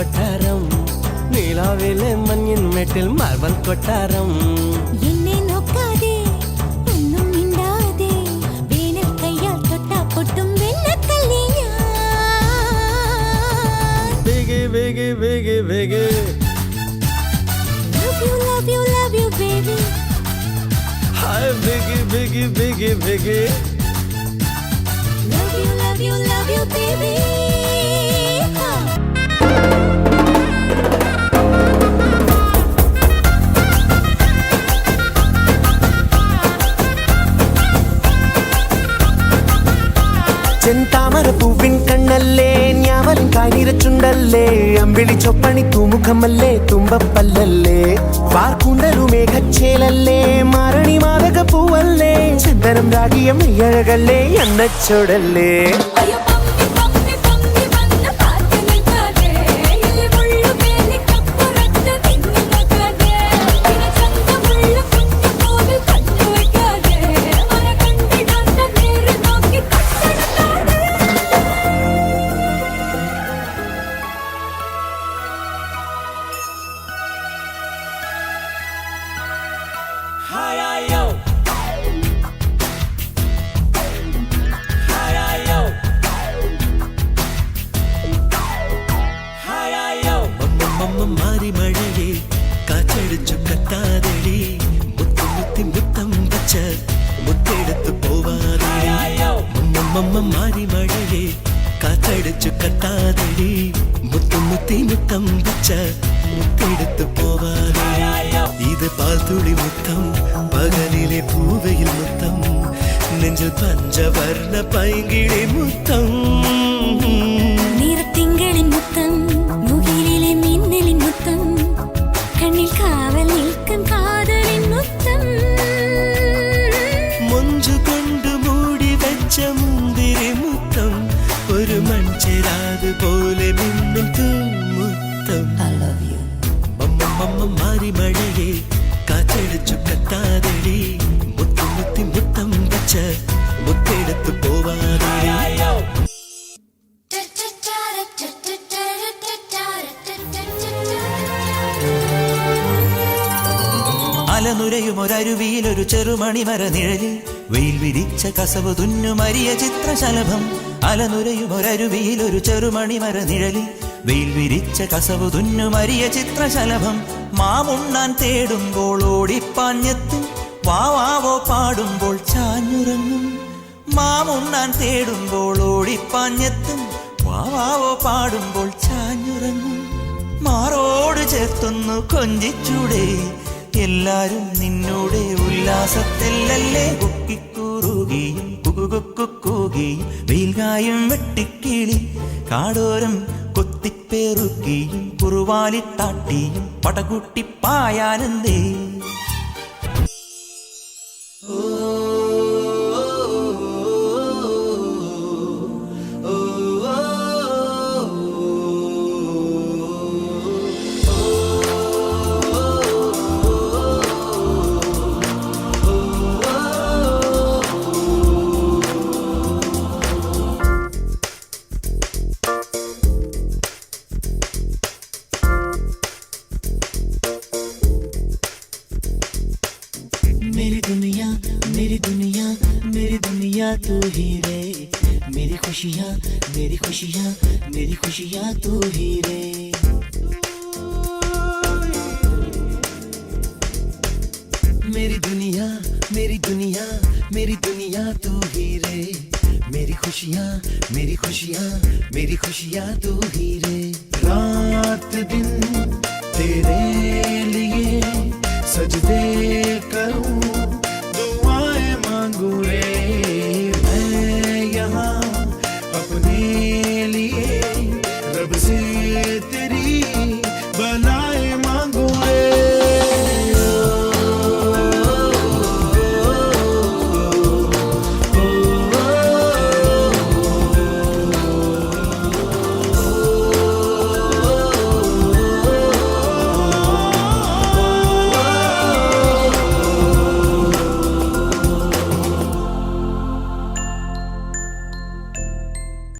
കൊട്ടാരം നീലാവിലെ മഞ്ഞിൻ മേട്ടിൽ മാർബൽ കൊട്ടാരം എന്നെ നോക്കാതെ ഒന്നും മിണ്ടാതെ വേനൽ കയ്യാൽ തൊട്ടാ പൊട്ടും വെണ്ണക്കല്ലി ബേഗെ ബേഗെ ബേഗെ ബേഗെ love you baby hi biggie biggie biggie biggie love you baby ചെന്താമര പൂവിൻ കണ്ണല്ലേ ഞാവലും കാനിരച്ചുണ്ടല്ലേ അമ്പിളി ചൊപ്പണി തൂമുഖമല്ലേ തുമ്പപ്പല്ലല്ലേ വാർക്കൂന്തലു മേഘച്ചേലല്ലേ മാരണി മാതക പൂവല്ലേ ചന്ദനം രാഗിയം അഴകല്ലേ എണ്ണച്ചോടല്ലേ മാറിമഴയെ കാറ്റടിച്ചു കത്താതെടി മുത്തുമുത്തി മുത്തം വച്ച മുത്തെടുത്തു പോവാതെ മാറിമഴയെ കാറ്റടിച്ചു കത്താതെടി മുത്തുമുത്തി മുത്തം വച്ച മുത്തെടുത്തു പോവാതെ ഇത് പാൽത്തുളി മുത്തം പകലിലെ പൂവയിൽ മുത്തം നെഞ്ചിൽ പഞ്ചവർണ്ണ പൈങ്കിളി മുത്തം നിറത്തിങ്കളിൻ മുത്തം മുകിലിലെ മിന്നലിൻ മുത്തം കണ്ണിൽ കാവൽ നിൽക്കും കാതലിൻ മുത്തം മൊഞ്ചു കൊണ്ട് മൂടി വെച്ച മുന്തിരി മുത്തം ഒരു മൺചെരാത് പോലെ മിന്നും തൂമുത്തം മാറിമഴയെ കാറ്റടിച്ചു കത്താതെടി മുത്തുമുത്തി മുത്തം വെച്ച മുത്തെടുത്തു പോവാതെ അലനുരയുമൊരരുവിയിൽ ഒരു ചെറുമണിമര നിഴലിൽ വെയിൽ വിരിച്ച കസവ് തുന്നുമരിയ ചിത്രശലഭം അലനുരയുമൊരരുവിയിൽ ഒരു ചെറുമണിമര നിഴലിൽ വെയിൽ വിരിച്ച കസവ് തുന്നുമരിയ ചിത്രശലഭം മാമുണ്ണാൻ തേടുമ്പോൾ ഓടിപ്പാഞ്ഞെത്തും വാവാവോ പാടുമ്പോൾ ചാഞ്ഞുറങ്ങും മാമുണ്ണാൻ തേടുമ്പോൾ ഓടിപ്പാഞ്ഞെത്തും വാവാവോ പാടുമ്പോൾ ചാഞ്ഞുറങ്ങും മാറോട് ചേർത്തൊന്നു കൊഞ്ചിച്ചൂടെ എല്ലാരും നിന്നോടെ ഉല്ലാസത്തിലല്ലേ കുക്കിക്കൂറുകയും കുകുകുക്കുകയും വെയിൽകായും വെട്ടിക്കിളി കാടോരം കൊത്തിപ്പേറുകയും കുറുവാലിട്ടാട്ടിയും പടകുട്ടിപ്പായാനന്ദേ मेरी दुनिया तू ही रे मेरी खुशियाँ तू ही रे मेरी दुनिया तू ही रे मेरी खुशियाँ तू ही रे रात दिन तेरे लिए सजदे करूं